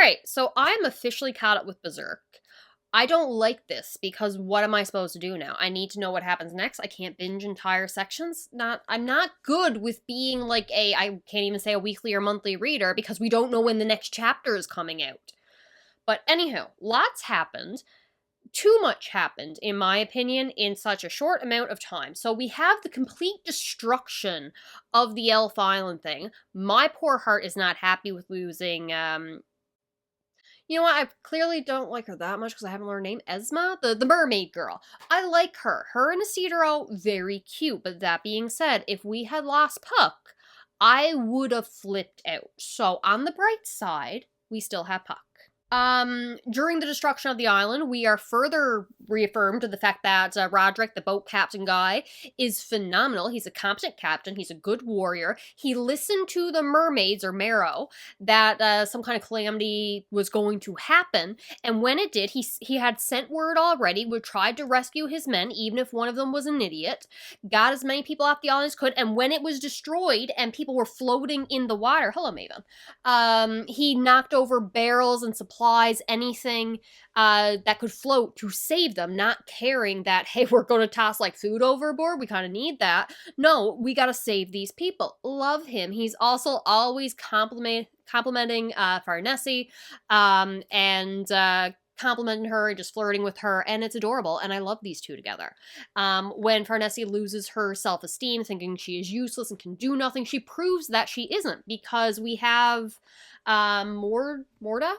Alright, so I'm officially caught up with Berserk. I don't like this because what am I supposed to do now? I need to know what happens next. I can't binge entire sections. I'm not good with being like I can't even say a weekly or monthly reader because we don't know when the next chapter is coming out. But anyhow, lots happened. Too much happened, in my opinion, in such a short amount of time. So we have the complete destruction of the Elf Island thing. My poor heart is not happy with losing, you know what, I clearly don't like her that much because I haven't learned her name. Esma? The mermaid girl. I like her. Her and Isidro, very cute. But that being said, if we had lost Puck, I would have flipped out. So on the bright side, we still have Puck. During the destruction of the island, we are further reaffirmed to the fact that Roderick, the boat captain guy, is phenomenal. He's a competent captain. He's a good warrior. He listened to the mermaids, or Marrow, that some kind of calamity was going to happen, and when it did, he had sent word already, would try to rescue his men, even if one of them was an idiot, got as many people off the island as could, and when it was destroyed and people were floating in the water, hello Maven, he knocked over barrels and supplies, anything that could float to save them, not caring that, hey, we're going to toss like food overboard, we kind of need that. No, we got to save these people. Love him. He's also always complimenting Farnese, and complimenting her and just flirting with her, and it's adorable, and I love these two together. When Farnese loses her self-esteem, thinking she is useless and can do nothing, she proves that she isn't, because we have Morda,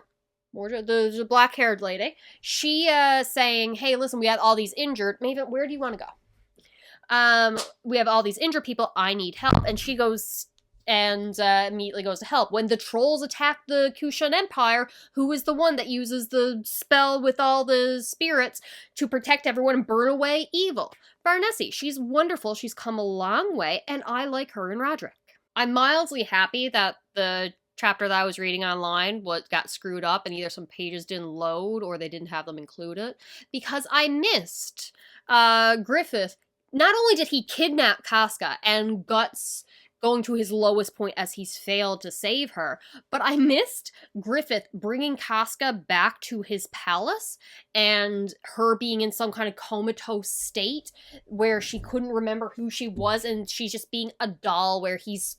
the black-haired lady, she saying, hey, listen, we have all these injured. Maven, where do you want to go? We have all these injured people. I need help. And she goes and immediately goes to help. When the trolls attack the Kushan Empire, who is the one that uses the spell with all the spirits to protect everyone and burn away evil? Farnese. She's wonderful. She's come a long way, and I like her and Roderick. I'm mildly happy that the chapter that I was reading online got screwed up and either some pages didn't load or they didn't have them included, because I missed Griffith. Not only did he kidnap Casca and Guts going to his lowest point as he's failed to save her, but I missed Griffith bringing Casca back to his palace and her being in some kind of comatose state where she couldn't remember who she was and she's just being a doll where she's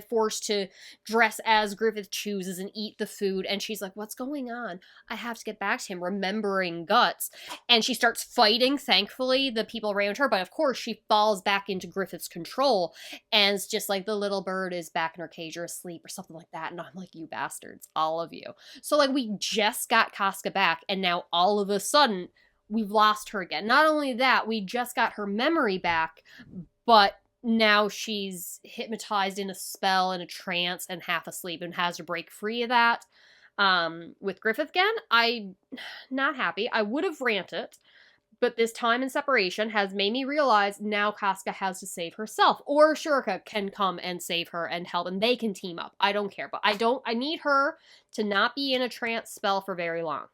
forced to dress as Griffith chooses and eat the food, and she's like, what's going on? I have to get back to him, remembering Guts. And she starts fighting, thankfully, the people around her, but of course she falls back into Griffith's control, and it's just like the little bird is back in her cage or asleep or something like that, and I'm like, you bastards, all of you. So like, we just got Casca back, and now all of a sudden, we've lost her again. Not only that, we just got her memory back, but now she's hypnotized in a spell, in a trance, and half asleep, and has to break free of that. With Griffith again, I'm not happy. I would have ranted, but this time in separation has made me realize now Casca has to save herself, or Shurika can come and save her and help, and they can team up. I don't care, but I need her to not be in a trance spell for very long.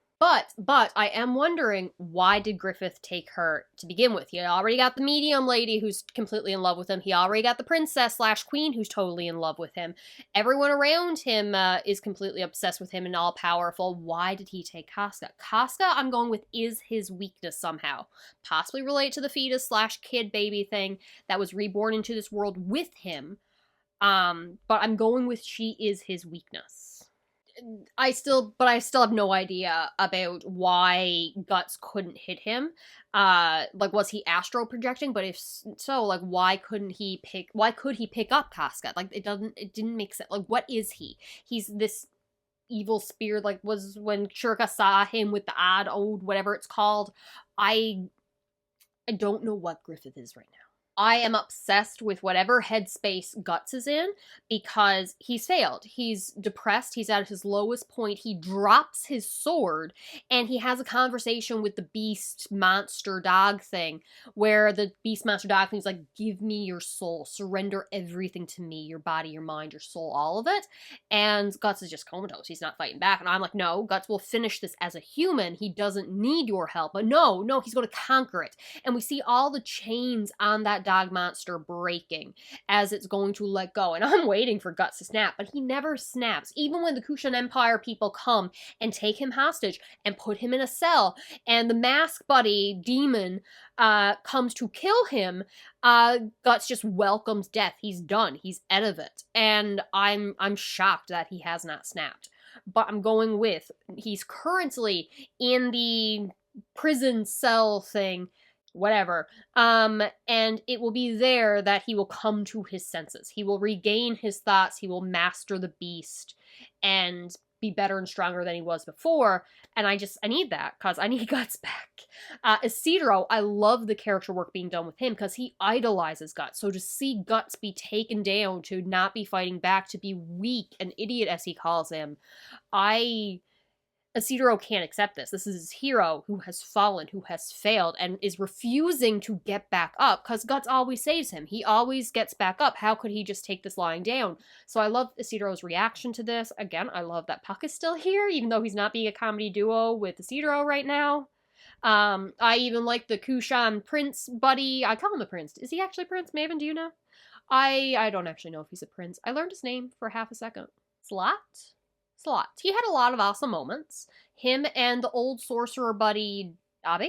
But I am wondering, why did Griffith take her to begin with? He already got the medium lady who's completely in love with him. He already got the princess/queen who's totally in love with him. Everyone around him is completely obsessed with him and all-powerful. Why did he take Casca? Casca, I'm going with, is his weakness somehow. Possibly relate to the fetus/kid baby thing that was reborn into this world with him. But I'm going with she is his weakness. I still have no idea about why Guts couldn't hit him. Like, was he astral projecting? But if so, like, why could he pick up Casca? Like, it didn't make sense. Like, what is he? He's this evil spirit, like, was when Shurika saw him with the old whatever it's called. I don't know what Griffith is right now. I am obsessed with whatever headspace Guts is in, because he's failed. He's depressed. He's at his lowest point. He drops his sword, and he has a conversation with the beast monster dog thing, where the beast monster dog thing is like, give me your soul. Surrender everything to me. Your body, your mind, your soul, all of it. And Guts is just comatose. He's not fighting back. And I'm like, no, Guts will finish this as a human. He doesn't need your help. But no, he's going to conquer it. And we see all the chains on that that dog monster breaking as it's going to let go. And I'm waiting for Guts to snap, but he never snaps. Even when the Kushan Empire people come and take him hostage and put him in a cell, and the mask buddy demon comes to kill him, Guts just welcomes death. He's done. He's out of it. And I'm shocked that he has not snapped. But I'm going with, he's currently in the prison cell thing, whatever, and it will be there that he will come to his senses. He will regain his thoughts, he will master the beast, and be better and stronger than he was before, and I need that, because I need Guts back. Isidro, I love the character work being done with him, because he idolizes Guts, so to see Guts be taken down, to not be fighting back, to be weak, an idiot as he calls him, Isidro can't accept this. This is his hero who has fallen, who has failed, and is refusing to get back up, because Guts always saves him. He always gets back up. How could he just take this lying down? So I love Isidro's reaction to this. Again, I love that Puck is still here, even though he's not being a comedy duo with Isidro right now. I even like the Kushan Prince buddy. I call him the Prince. Is he actually Prince? Maven, do you know? I don't actually know if he's a prince. I learned his name for half a second. Slot? He had a lot of awesome moments. Him and the old sorcerer buddy, Dabi?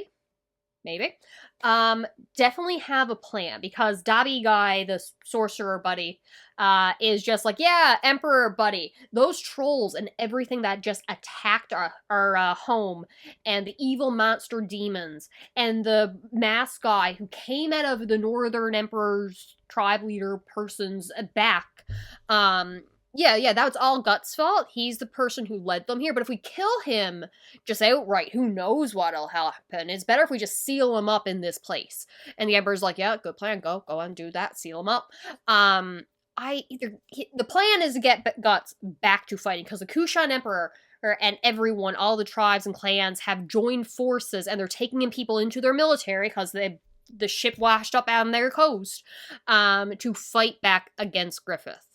Maybe. Definitely have a plan, because Dabi guy, the sorcerer buddy, is just like, yeah, Emperor buddy. Those trolls and everything that just attacked our home, and the evil monster demons, and the mask guy who came out of the Northern Emperor's tribe leader person's back, yeah, that was all Guts' fault. He's the person who led them here. But if we kill him just outright, who knows what'll happen? It's better if we just seal him up in this place. And the Emperor's like, yeah, good plan. Go and do that. Seal him up. The plan is to get Guts back to fighting, because the Kushan Emperor and everyone, all the tribes and clans, have joined forces, and they're taking in people into their military because the ship washed up on their coast, to fight back against Griffith.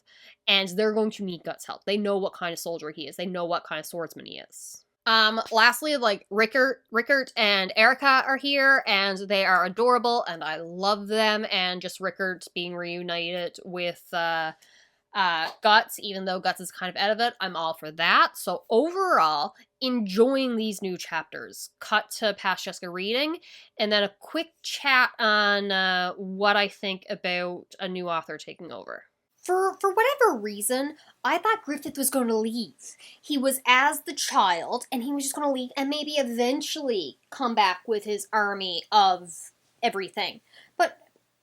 And they're going to need Guts' help. They know what kind of soldier he is. They know what kind of swordsman he is. Lastly, like, Rickert and Erica are here, and they are adorable, and I love them, and just Rickert being reunited with, Guts, even though Guts is kind of out of it, I'm all for that. So overall, enjoying these new chapters. Cut to past Jessica reading, and then a quick chat on, what I think about a new author taking over. For whatever reason, I thought Griffith was going to leave. He was as the child, and he was just going to leave and maybe eventually come back with his army of everything. But,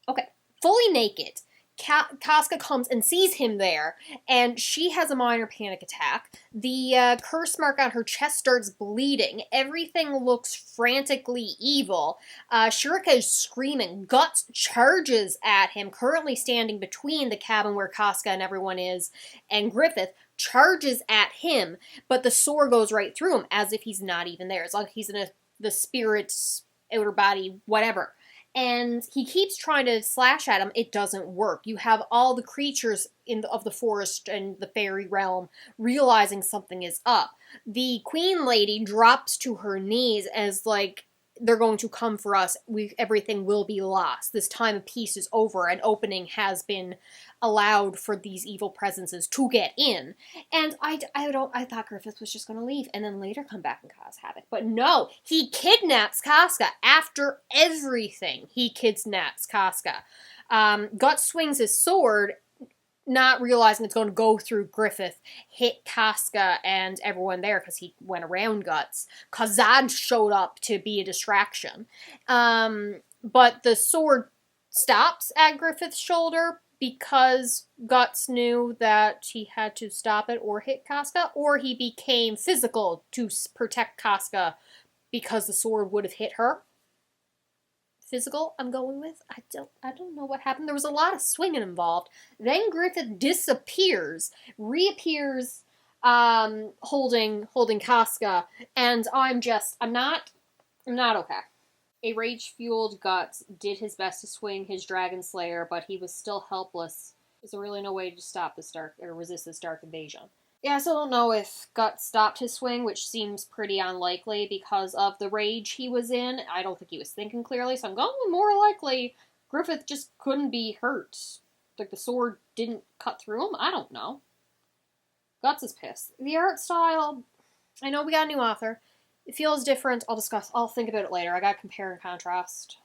okay, fully naked, Casca comes and sees him there, and she has a minor panic attack. The curse mark on her chest starts bleeding. Everything looks frantically evil. Shurika is screaming. Guts charges at him, currently standing between the cabin where Casca and everyone is, and Griffith charges at him, but the sword goes right through him, as if he's not even there. It's like he's in the spirit's outer body, whatever. And he keeps trying to slash at him. It doesn't work. You have all the creatures of the forest and the fairy realm realizing something is up. The queen lady drops to her knees as, like, they're going to come for us. Everything will be lost. This time of peace is over. An opening has been allowed for these evil presences to get in. And I thought Griffith was just going to leave and then later come back and cause havoc. But no, he kidnaps Casca. After everything, he kidnaps Casca. Guts swings his sword, not realizing it's going to go through Griffith, hit Casca and everyone there because he went around Guts. Kazad showed up to be a distraction. But the sword stops at Griffith's shoulder because Guts knew that he had to stop it or hit Casca, or he became physical to protect Casca because the sword would have hit her. Physical, I'm going with. I don't know what happened. There was a lot of swinging involved. Then Griffith disappears, reappears, holding Casca, and I'm not okay. A rage-fueled Guts did his best to swing his Dragon Slayer, but he was still helpless. There's really no way to stop this resist this dark invasion. Yeah, I still don't know if Guts stopped his swing, which seems pretty unlikely because of the rage he was in. I don't think he was thinking clearly, so I'm going more likely Griffith just couldn't be hurt. Like, the sword didn't cut through him? I don't know. Guts is pissed. The art style, I know we got a new author. It feels different. I'll think about it later. I gotta compare and contrast.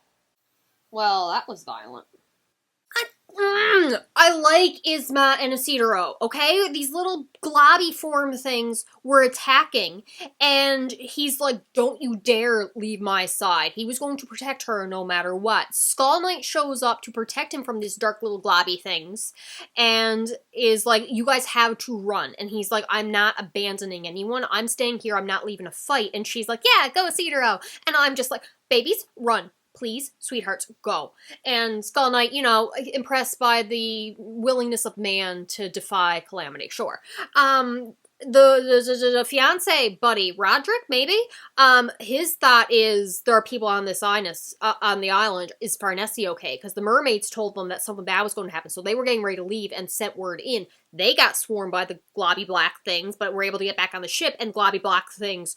Well, that was violent. I like Isma and Isidoro, okay? These little globby form things were attacking, and he's like, don't you dare leave my side. He was going to protect her no matter what. Skull Knight shows up to protect him from these dark little globby things, and is like, you guys have to run. And he's like, I'm not abandoning anyone. I'm staying here. I'm not leaving a fight. And she's like, yeah, go Isidoro. And I'm just like, babies, run. Please, sweethearts, go. And Skull Knight, you know, impressed by the willingness of man to defy calamity, sure. The fiance buddy, Roderick, maybe? His thought is, there are people on this on the island, is Farnese okay? Because the mermaids told them that something bad was going to happen, so they were getting ready to leave and sent word in. They got swarmed by the globby black things, but were able to get back on the ship, and globby black things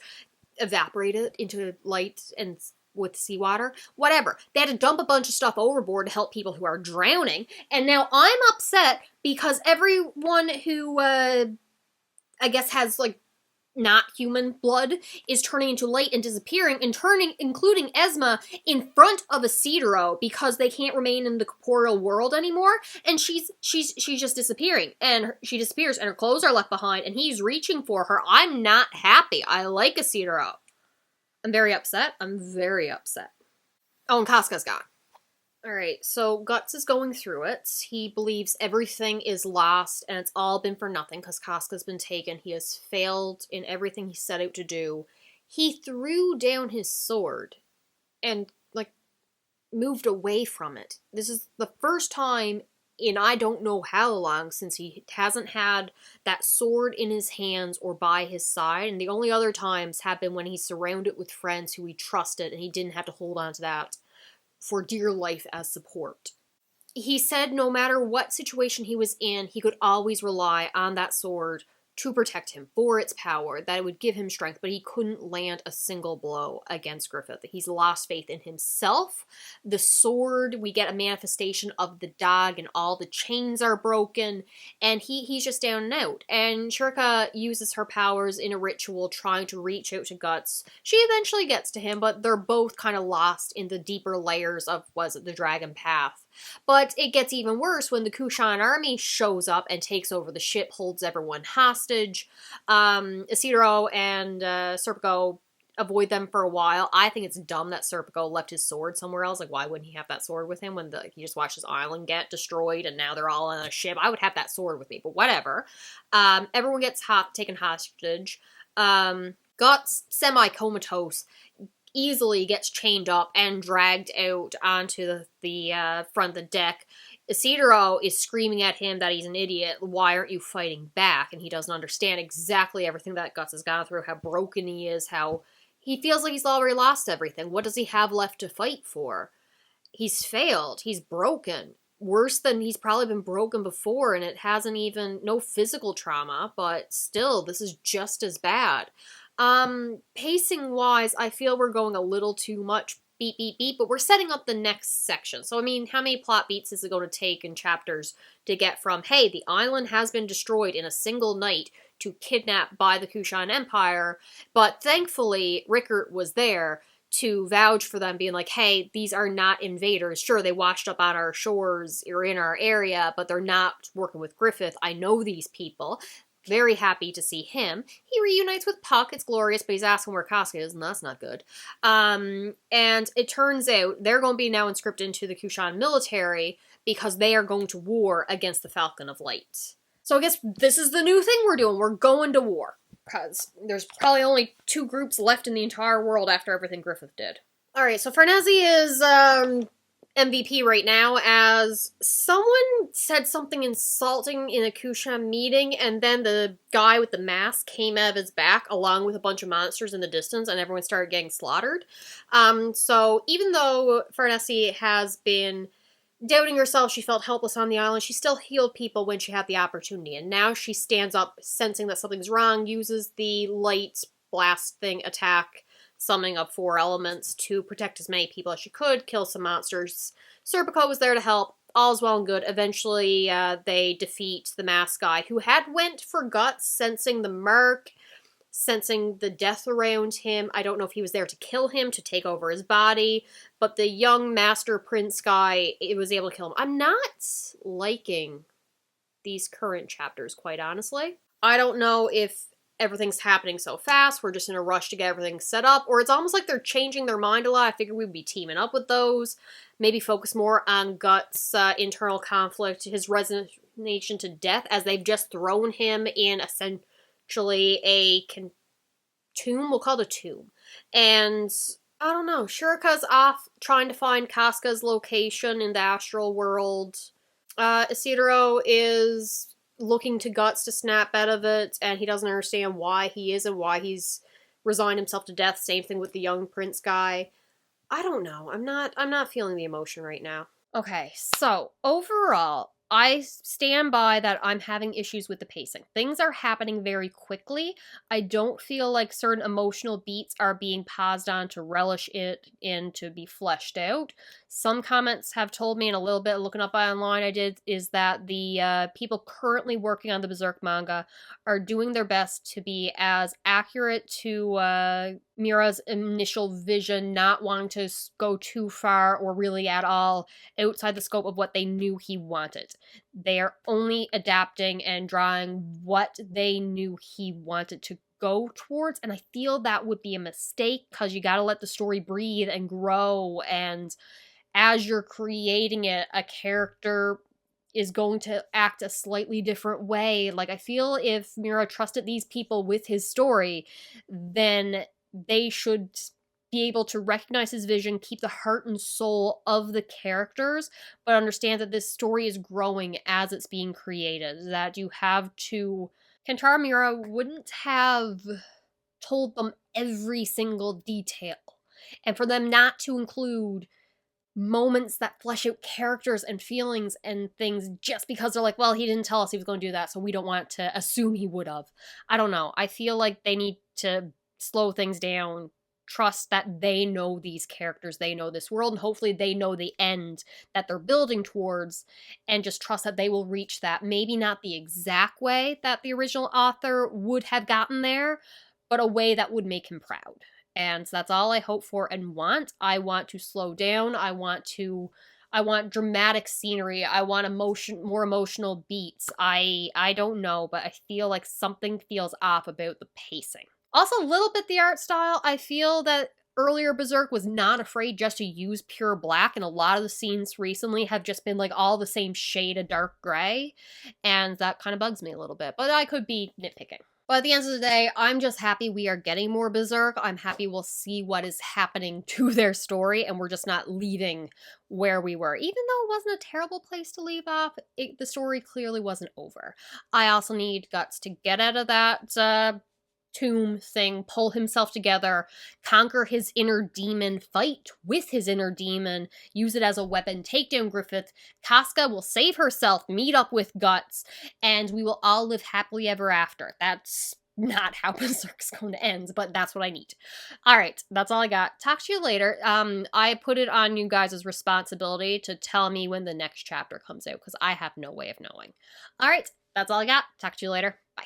evaporated into light and with seawater, whatever. They had to dump a bunch of stuff overboard to help people who are drowning, and now I'm upset because everyone who, I guess has, like, not human blood is turning into light and disappearing, and including Esma, in front of Isidoro because they can't remain in the corporeal world anymore, and she's just disappearing, and she disappears, and her clothes are left behind, and he's reaching for her. I'm not happy. I like Isidoro. I'm very upset. I'm very upset. Oh, and Casca's gone. Alright, so Guts is going through it. He believes everything is lost and it's all been for nothing because Casca's been taken. He has failed in everything he set out to do. He threw down his sword and, like, moved away from it. This is the first time in I don't know how long since he hasn't had that sword in his hands or by his side, and the only other times have been when he's surrounded with friends who he trusted and he didn't have to hold on to that for dear life as support. He said no matter what situation he was in, he could always rely on that sword to protect him, for its power, that it would give him strength, but he couldn't land a single blow against Griffith. He's lost faith in himself. The sword, we get a manifestation of the dog, and all the chains are broken, and he's just down and out. And Shurika uses her powers in a ritual trying to reach out to Guts. She eventually gets to him, but they're both kind of lost in the deeper layers of, was it the Dragon Path? But it gets even worse when the Kushan army shows up and takes over the ship, holds everyone hostage. Isidoro and Serpico avoid them for a while. I think it's dumb that Serpico left his sword somewhere else. Like, why wouldn't he have that sword with him when he just watched his island get destroyed and now they're all on a ship? I would have that sword with me, but whatever. Everyone gets taken hostage. Guts, semi-comatose, easily gets chained up and dragged out onto the front of the deck. Isidoro is screaming at him that he's an idiot. Why aren't you fighting back? And he doesn't understand exactly everything that Guts has gone through, how broken he is, how he feels like he's already lost everything. What does he have left to fight for? He's failed. He's broken. Worse than he's probably been broken before, and it hasn't even, no physical trauma, but still, this is just as bad. Pacing-wise, I feel we're going a little too much beat, beat, beat, but we're setting up the next section. So, I mean, how many plot beats is it going to take in chapters to get from, hey, the island has been destroyed in a single night, to kidnapped by the Kushan Empire, but thankfully, Rickert was there to vouch for them, being like, hey, these are not invaders. Sure, they washed up on our shores or in our area, but they're not working with Griffith. I know these people. Very happy to see him. He reunites with Puck. It's glorious, but he's asking where Casca is, and that's not good. And it turns out they're going to be now inscripted into the Kushan military because they are going to war against the Falcon of Light. So I guess this is the new thing we're doing. We're going to war. Because there's probably only 2 groups left in the entire world after everything Griffith did. Alright, so Farnese is MVP right now, as someone said something insulting in a Kushan meeting, and then the guy with the mask came out of his back along with a bunch of monsters in the distance, and everyone started getting slaughtered. So even though Farnese has been doubting herself, she felt helpless on the island, she still healed people when she had the opportunity, and now she stands up, sensing that something's wrong, uses the light blast thing attack summoning up 4 elements to protect as many people as she could, kill some monsters. Serpico was there to help. All's well and good. Eventually, they defeat the masked guy who had went for Guts, sensing the murk, sensing the death around him. I don't know if he was there to kill him, to take over his body, but the young Master Prince guy, it was able to kill him. I'm not liking these current chapters, quite honestly. I don't know if everything's happening so fast, we're just in a rush to get everything set up, or it's almost like they're changing their mind a lot. I figured we'd be teaming up with those, maybe focus more on Guts' internal conflict, his resignation to death, as they've just thrown him in essentially a tomb. We'll call it a tomb. And I don't know, Shurika's off trying to find Casca's location in the astral world. Isidoro is looking to Guts to snap out of it, and he doesn't understand why he is and why he's resigned himself to death. Same thing with the young prince guy. I don't know. I'm not feeling the emotion right now. Okay, so overall, I stand by that I'm having issues with the pacing. Things are happening very quickly. I don't feel like certain emotional beats are being paused on to relish it in to be fleshed out. Some comments have told me, and a little bit looking up online I did, is that the people currently working on the Berserk manga are doing their best to be as accurate to Mira's initial vision, not wanting to go too far or really at all outside the scope of what they knew he wanted. They are only adapting and drawing what they knew he wanted to go towards, and I feel that would be a mistake, because you gotta let the story breathe and grow, and as you're creating it, a character is going to act a slightly different way. Like, I feel if Mira trusted these people with his story, then they should be able to recognize his vision, keep the heart and soul of the characters, but understand that this story is growing as it's being created. That you have to... Kentaro Miura wouldn't have told them every single detail. And for them not to include moments that flesh out characters and feelings and things just because they're like, well, he didn't tell us he was going to do that, so we don't want to assume he would have. I don't know. I feel like they need to slow things down, trust that they know these characters, they know this world, and hopefully they know the end that they're building towards, and just trust that they will reach that. Maybe not the exact way that the original author would have gotten there, but a way that would make him proud. And that's all I hope for and want. I want to slow down. I want dramatic scenery. I want more emotional beats. I don't know, but I feel like something feels off about the pacing. Also, a little bit the art style. I feel that earlier Berserk was not afraid just to use pure black, and a lot of the scenes recently have just been like all the same shade of dark gray, and that kind of bugs me a little bit, but I could be nitpicking. But at the end of the day, I'm just happy we are getting more Berserk. I'm happy we'll see what is happening to their story, and we're just not leaving where we were. Even though it wasn't a terrible place to leave off, the story clearly wasn't over. I also need Guts to get out of that tomb thing, pull himself together, conquer his inner demon, fight with his inner demon, use it as a weapon, take down Griffith. Casca will save herself, meet up with Guts, and we will all live happily ever after. That's not how Berserk's going to end, but that's what I need. Alright, that's all I got. Talk to you later. I put it on you guys' responsibility to tell me when the next chapter comes out, because I have no way of knowing. Alright, that's all I got. Talk to you later. Bye.